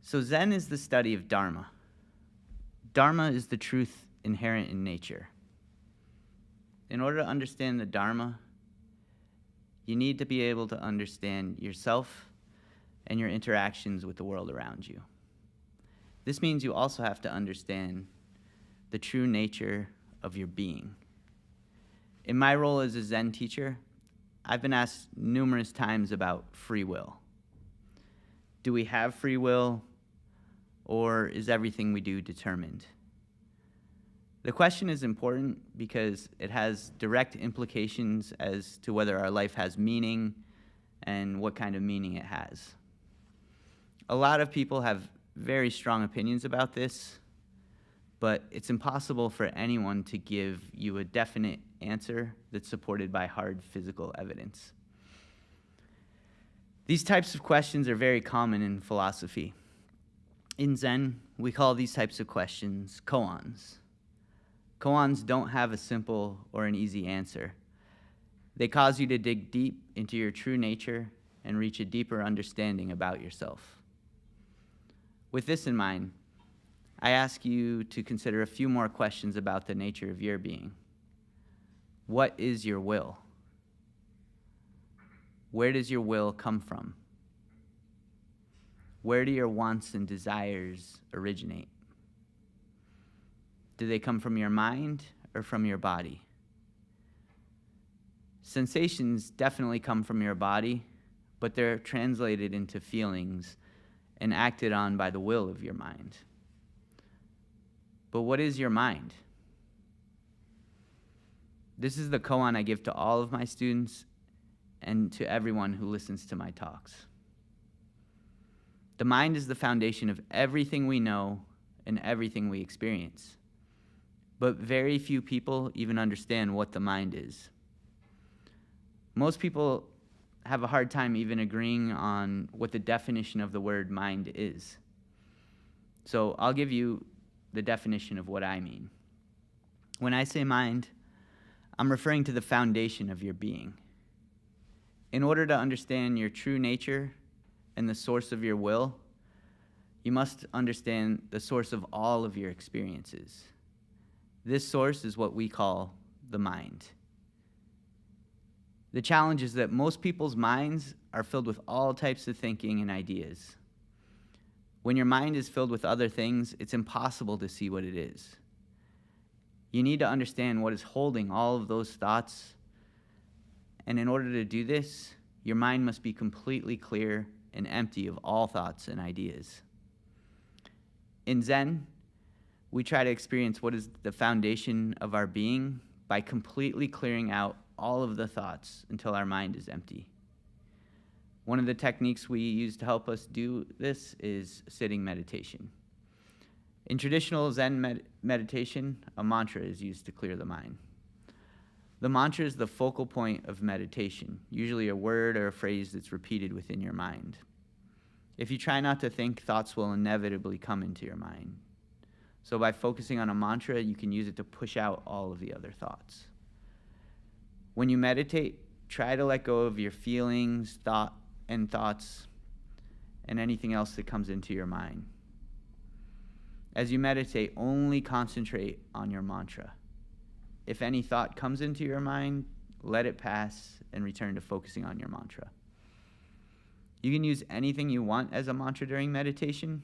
So Zen is the study of Dharma. Dharma is the truth inherent in nature. In order to understand the Dharma, you need to be able to understand yourself and your interactions with the world around you. This means you also have to understand the true nature of your being. In my role as a Zen teacher, I've been asked numerous times about free will. Do we have free will, or is everything we do determined? The question is important because it has direct implications as to whether our life has meaning and what kind of meaning it has. A lot of people have very strong opinions about this, but it's impossible for anyone to give you a definite answer that's supported by hard physical evidence. These types of questions are very common in philosophy. In Zen, we call these types of questions koans. Koans don't have a simple or an easy answer. They cause you to dig deep into your true nature and reach a deeper understanding about yourself. With this in mind, I ask you to consider a few more questions about the nature of your being. What is your will? Where does your will come from? Where do your wants and desires originate? Do they come from your mind or from your body? Sensations definitely come from your body, but they're translated into feelings and acted on by the will of your mind. But what is your mind? This is the koan I give to all of my students and to everyone who listens to my talks. The mind is the foundation of everything we know and everything we experience. But very few people even understand what the mind is. Most people have a hard time even agreeing on what the definition of the word mind is. So I'll give you the definition of what I mean. When I say mind, I'm referring to the foundation of your being. In order to understand your true nature and the source of your will, you must understand the source of all of your experiences. This source is what we call the mind. The challenge is that most people's minds are filled with all types of thinking and ideas. When your mind is filled with other things, it's impossible to see what it is. You need to understand what is holding all of those thoughts, and in order to do this, your mind must be completely clear and empty of all thoughts and ideas. In Zen, we try to experience what is the foundation of our being by completely clearing out all of the thoughts until our mind is empty. One of the techniques we use to help us do this is sitting meditation. In traditional Zen meditation, a mantra is used to clear the mind. The mantra is the focal point of meditation, usually a word or a phrase that's repeated within your mind. If you try not to think, thoughts will inevitably come into your mind. So by focusing on a mantra, you can use it to push out all of the other thoughts. When you meditate, try to let go of your feelings, thoughts, and anything else that comes into your mind. As you meditate, only concentrate on your mantra. If any thought comes into your mind, let it pass and return to focusing on your mantra. You can use anything you want as a mantra during meditation,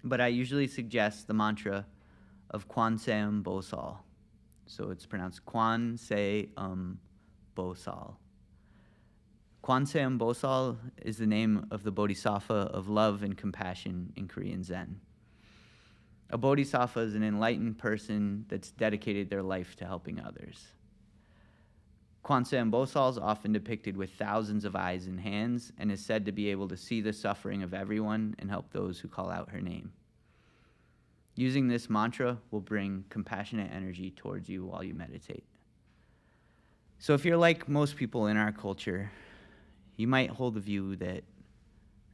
but I usually suggest the mantra of Kwan Seum Bosal. So it's pronounced Kwan Seum Bosal. Kwan Seum Bosal is the name of the Bodhisattva of love and compassion in Korean Zen. A Bodhisattva is an enlightened person that's dedicated their life to helping others. Kwan Seum Bosal is often depicted with thousands of eyes and hands and is said to be able to see the suffering of everyone and help those who call out her name. Using this mantra will bring compassionate energy towards you while you meditate. So if you're like most people in our culture, you might hold the view that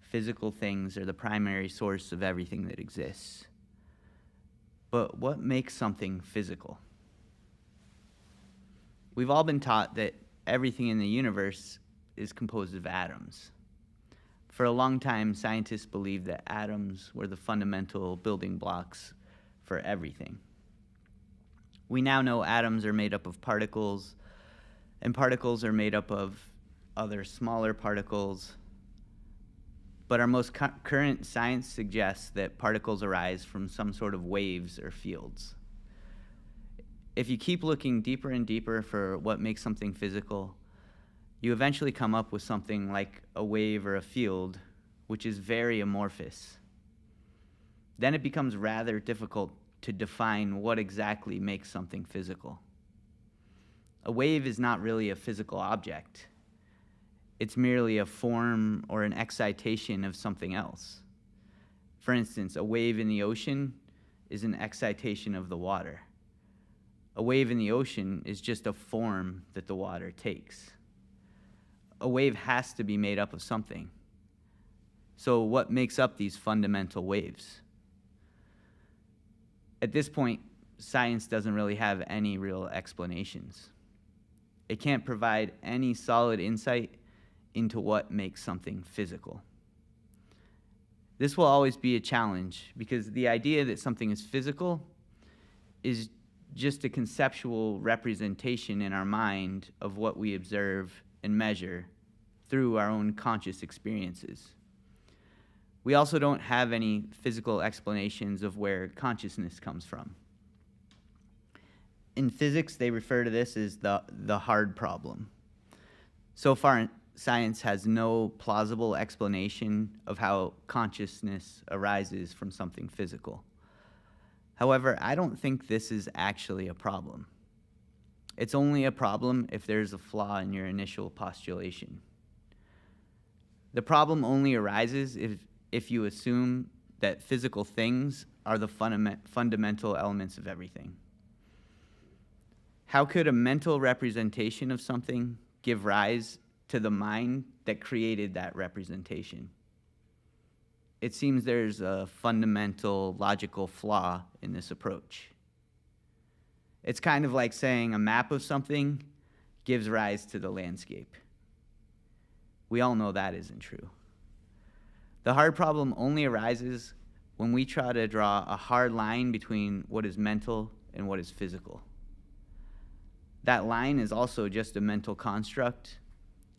physical things are the primary source of everything that exists. But what makes something physical? We've all been taught that everything in the universe is composed of atoms. For a long time, scientists believed that atoms were the fundamental building blocks for everything. We now know atoms are made up of particles, and particles are made up of other smaller particles. But our most current science suggests that particles arise from some sort of waves or fields. If you keep looking deeper and deeper for what makes something physical, you eventually come up with something like a wave or a field, which is very amorphous. Then it becomes rather difficult to define what exactly makes something physical. A wave is not really a physical object. It's merely a form or an excitation of something else. For instance, a wave in the ocean is an excitation of the water. A wave in the ocean is just a form that the water takes. A wave has to be made up of something. So what makes up these fundamental waves? At this point, science doesn't really have any real explanations. It can't provide any solid insight into what makes something physical. This will always be a challenge because the idea that something is physical is just a conceptual representation in our mind of what we observe and measure through our own conscious experiences. We also don't have any physical explanations of where consciousness comes from. In physics, they refer to this as the hard problem. So far, science has no plausible explanation of how consciousness arises from something physical. However, I don't think this is actually a problem. It's only a problem if there's a flaw in your initial postulation. The problem only arises if you assume that physical things are the fundamental elements of everything. How could a mental representation of something give rise to the mind that created that representation? It seems there's a fundamental logical flaw in this approach. It's kind of like saying a map of something gives rise to the landscape. We all know that isn't true. The hard problem only arises when we try to draw a hard line between what is mental and what is physical. That line is also just a mental construct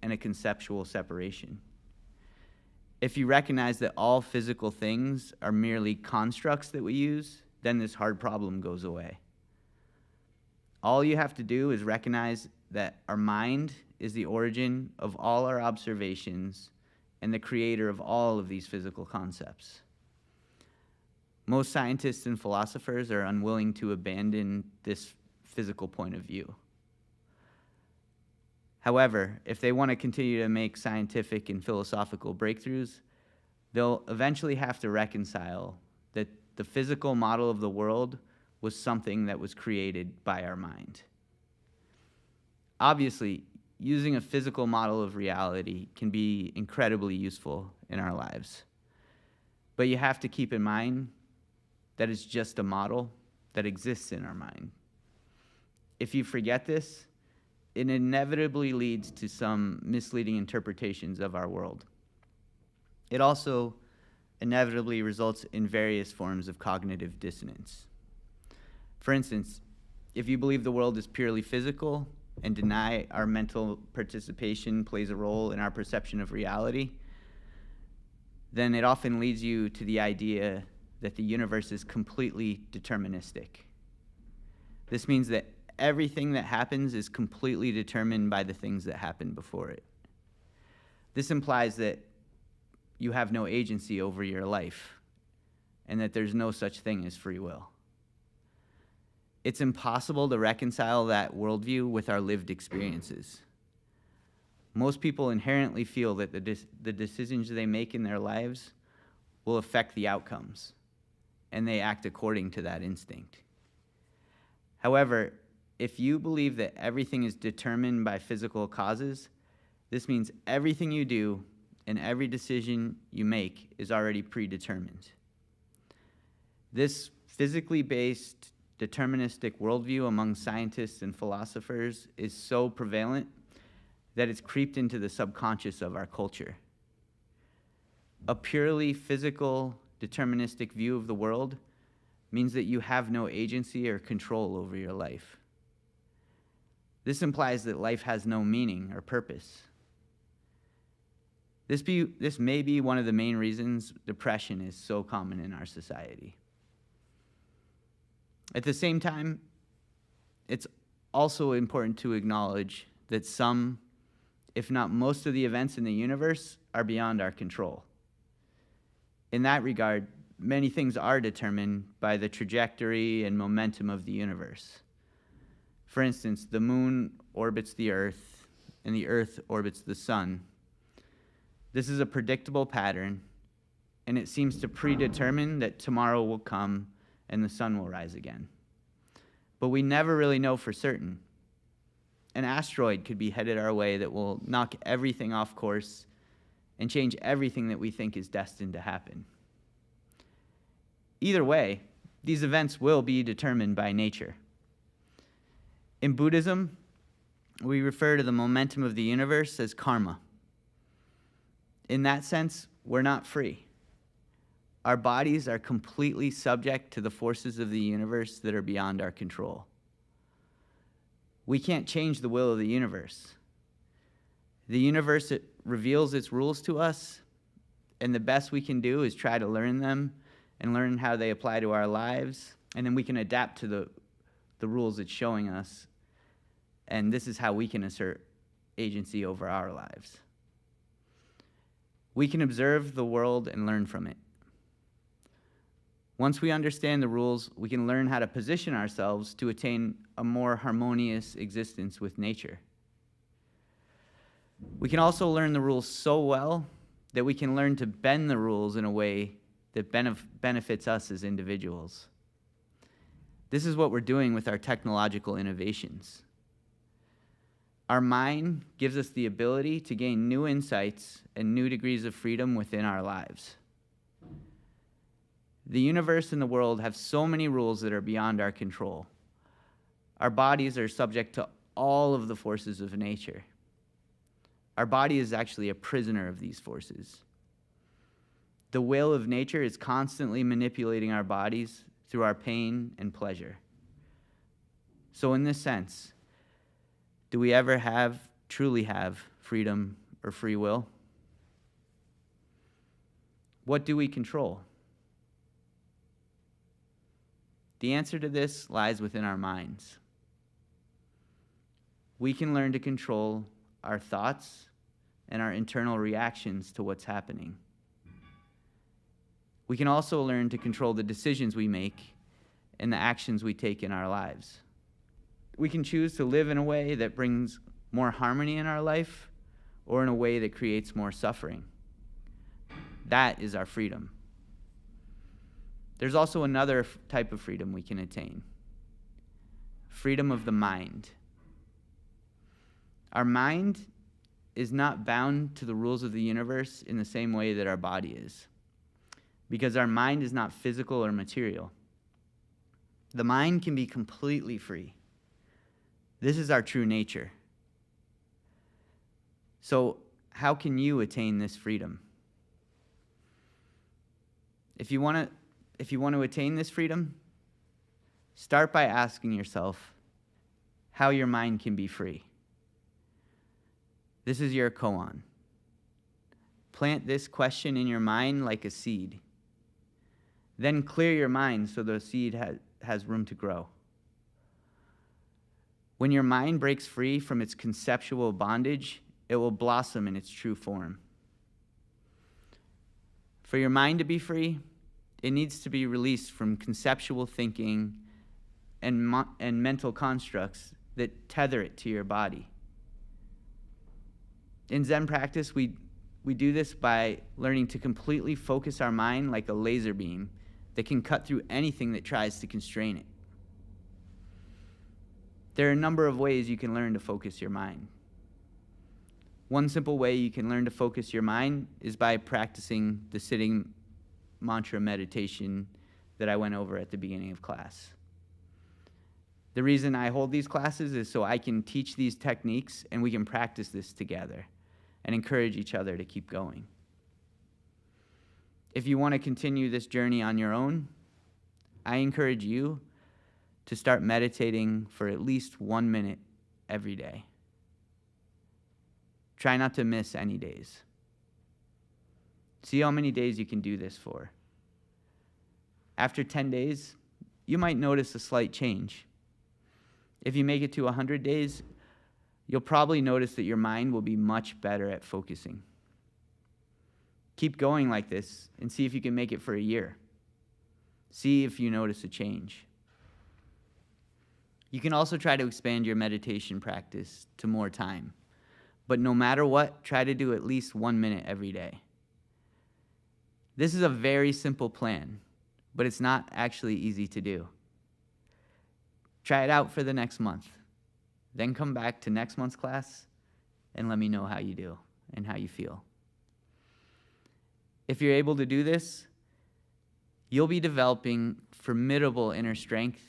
and a conceptual separation. If you recognize that all physical things are merely constructs that we use, then this hard problem goes away. All you have to do is recognize that our mind is the origin of all our observations and the creator of all of these physical concepts. Most scientists and philosophers are unwilling to abandon this physical point of view. However, if they want to continue to make scientific and philosophical breakthroughs, they'll eventually have to reconcile that the physical model of the world was something that was created by our mind. Obviously, using a physical model of reality can be incredibly useful in our lives. But you have to keep in mind that it's just a model that exists in our mind. If you forget this, it inevitably leads to some misleading interpretations of our world. It also inevitably results in various forms of cognitive dissonance. For instance, if you believe the world is purely physical and deny our mental participation plays a role in our perception of reality, then it often leads you to the idea that the universe is completely deterministic. This means that everything that happens is completely determined by the things that happened before it. This implies that you have no agency over your life and that there's no such thing as free will. It's impossible to reconcile that worldview with our lived experiences. Most people inherently feel that the decisions they make in their lives will affect the outcomes, and they act according to that instinct. However, if you believe that everything is determined by physical causes, this means everything you do and every decision you make is already predetermined. This physically based, deterministic worldview among scientists and philosophers is so prevalent that it's creeped into the subconscious of our culture. A purely physical, deterministic view of the world means that you have no agency or control over your life. This implies that life has no meaning or purpose. This may be one of the main reasons depression is so common in our society. At the same time, it's also important to acknowledge that some, if not most of the events in the universe are beyond our control. In that regard, many things are determined by the trajectory and momentum of the universe. For instance, the moon orbits the Earth, and the Earth orbits the sun. This is a predictable pattern, and it seems to predetermine that tomorrow will come and the sun will rise again. But we never really know for certain. An asteroid could be headed our way that will knock everything off course and change everything that we think is destined to happen. Either way, these events will be determined by nature. In Buddhism, we refer to the momentum of the universe as karma. In that sense, we're not free. Our bodies are completely subject to the forces of the universe that are beyond our control. We can't change the will of the universe. The universe reveals its rules to us, and the best we can do is try to learn them and learn how they apply to our lives, and then we can adapt to the rules it's showing us, and this is how we can assert agency over our lives. We can observe the world and learn from it. Once we understand the rules, we can learn how to position ourselves to attain a more harmonious existence with nature. We can also learn the rules so well that we can learn to bend the rules in a way that benefits us as individuals. This is what we're doing with our technological innovations. Our mind gives us the ability to gain new insights and new degrees of freedom within our lives. The universe and the world have so many rules that are beyond our control. Our bodies are subject to all of the forces of nature. Our body is actually a prisoner of these forces. The will of nature is constantly manipulating our bodies through our pain and pleasure. So in this sense, do we ever truly have freedom or free will? What do we control? The answer to this lies within our minds. We can learn to control our thoughts and our internal reactions to what's happening. We can also learn to control the decisions we make and the actions we take in our lives. We can choose to live in a way that brings more harmony in our life or in a way that creates more suffering. That is our freedom. There's also another type of freedom we can attain. Freedom of the mind. Our mind is not bound to the rules of the universe in the same way that our body is, because our mind is not physical or material. The mind can be completely free. This is our true nature. So, how can you attain this freedom? If you want to attain this freedom, start by asking yourself how your mind can be free. This is your koan. Plant this question in your mind like a seed. Then clear your mind so the seed has room to grow. When your mind breaks free from its conceptual bondage, it will blossom in its true form. For your mind to be free, it needs to be released from conceptual thinking and mental constructs that tether it to your body. In Zen practice, we do this by learning to completely focus our mind like a laser beam that can cut through anything that tries to constrain it. There are a number of ways you can learn to focus your mind. One simple way you can learn to focus your mind is by practicing the sitting mantra meditation that I went over at the beginning of class. The reason I hold these classes is so I can teach these techniques and we can practice this together and encourage each other to keep going. If you want to continue this journey on your own, I encourage you to start meditating for at least 1 minute every day. Try not to miss any days. See how many days you can do this for. After 10 days, you might notice a slight change. If you make it to 100 days, you'll probably notice that your mind will be much better at focusing. Keep going like this and see if you can make it for a year. See if you notice a change. You can also try to expand your meditation practice to more time. But no matter what, try to do at least 1 minute every day. This is a very simple plan, but it's not actually easy to do. Try it out for the next month. Then come back to next month's class and let me know how you do and how you feel. If you're able to do this, you'll be developing formidable inner strength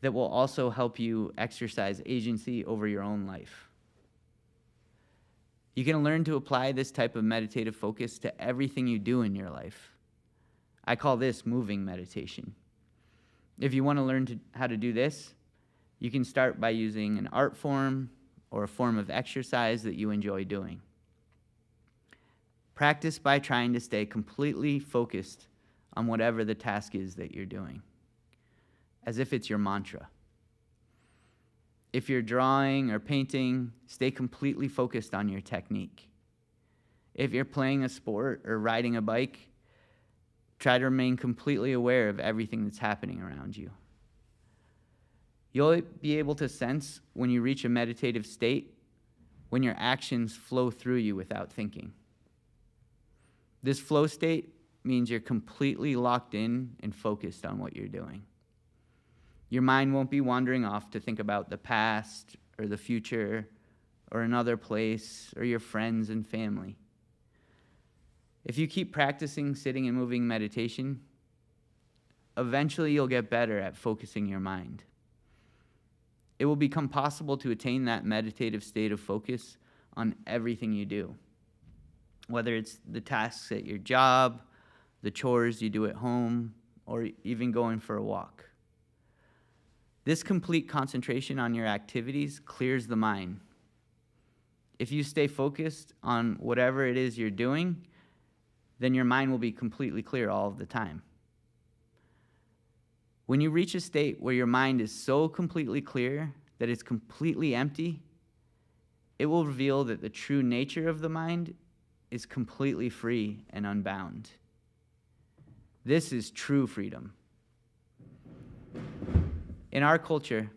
that will also help you exercise agency over your own life. You can learn to apply this type of meditative focus to everything you do in your life. I call this moving meditation. If you want to learn how to do this, you can start by using an art form or a form of exercise that you enjoy doing. Practice by trying to stay completely focused on whatever the task is that you're doing, as if it's your mantra. If you're drawing or painting, stay completely focused on your technique. If you're playing a sport or riding a bike, try to remain completely aware of everything that's happening around you. You'll be able to sense when you reach a meditative state, when your actions flow through you without thinking. This flow state means you're completely locked in and focused on what you're doing. Your mind won't be wandering off to think about the past or the future or another place or your friends and family. If you keep practicing sitting and moving meditation, eventually you'll get better at focusing your mind. It will become possible to attain that meditative state of focus on everything you do, whether it's the tasks at your job, the chores you do at home, or even going for a walk. This complete concentration on your activities clears the mind. If you stay focused on whatever it is you're doing, then your mind will be completely clear all of the time. When you reach a state where your mind is so completely clear that it's completely empty, it will reveal that the true nature of the mind is completely free and unbound. This is true freedom. In our culture,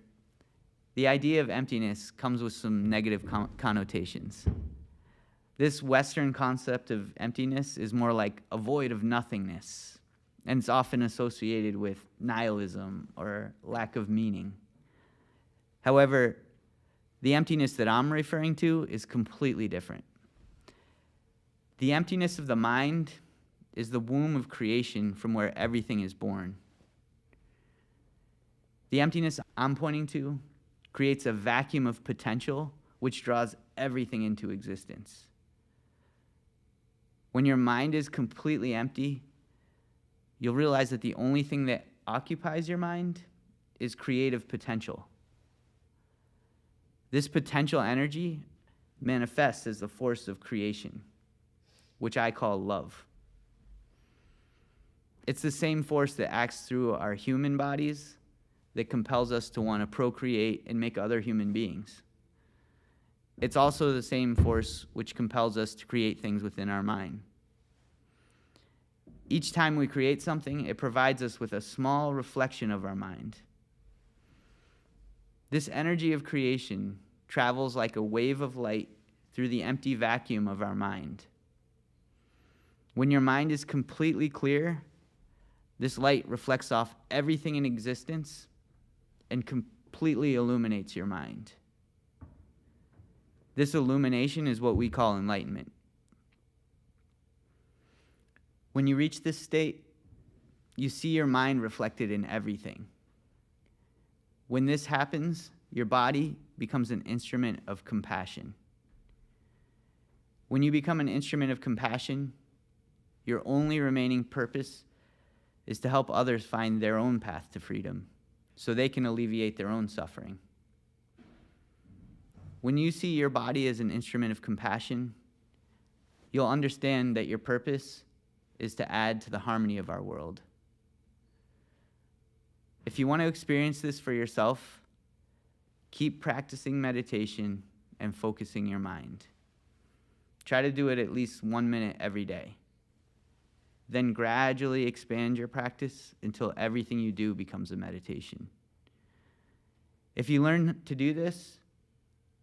the idea of emptiness comes with some negative connotations. This Western concept of emptiness is more like a void of nothingness, and it's often associated with nihilism or lack of meaning. However, the emptiness that I'm referring to is completely different. The emptiness of the mind is the womb of creation from where everything is born. The emptiness I'm pointing to creates a vacuum of potential which draws everything into existence. When your mind is completely empty, you'll realize that the only thing that occupies your mind is creative potential. This potential energy manifests as the force of creation, which I call love. It's the same force that acts through our human bodies that compels us to want to procreate and make other human beings. It's also the same force which compels us to create things within our mind. Each time we create something, it provides us with a small reflection of our mind. This energy of creation travels like a wave of light through the empty vacuum of our mind. When your mind is completely clear, this light reflects off everything in existence and completely illuminates your mind. This illumination is what we call enlightenment. When you reach this state, you see your mind reflected in everything. When this happens, your body becomes an instrument of compassion. When you become an instrument of compassion, Your only remaining purpose is to help others find their own path to freedom so they can alleviate their own suffering. When you see your body as an instrument of compassion, you'll understand that your purpose is to add to the harmony of our world. If you want to experience this for yourself, keep practicing meditation and focusing your mind. Try to do it at least 1 minute every day. Then gradually expand your practice until everything you do becomes a meditation. If you learn to do this,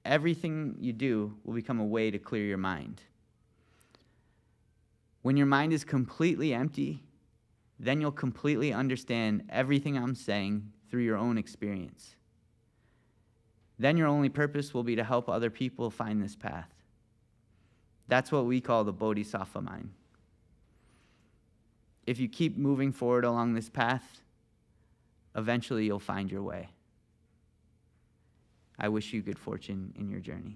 everything you do will become a way to clear your mind. When your mind is completely empty, then you'll completely understand everything I'm saying through your own experience. Then your only purpose will be to help other people find this path. That's what we call the Bodhisattva mind. If you keep moving forward along this path, eventually you'll find your way. I wish you good fortune in your journey.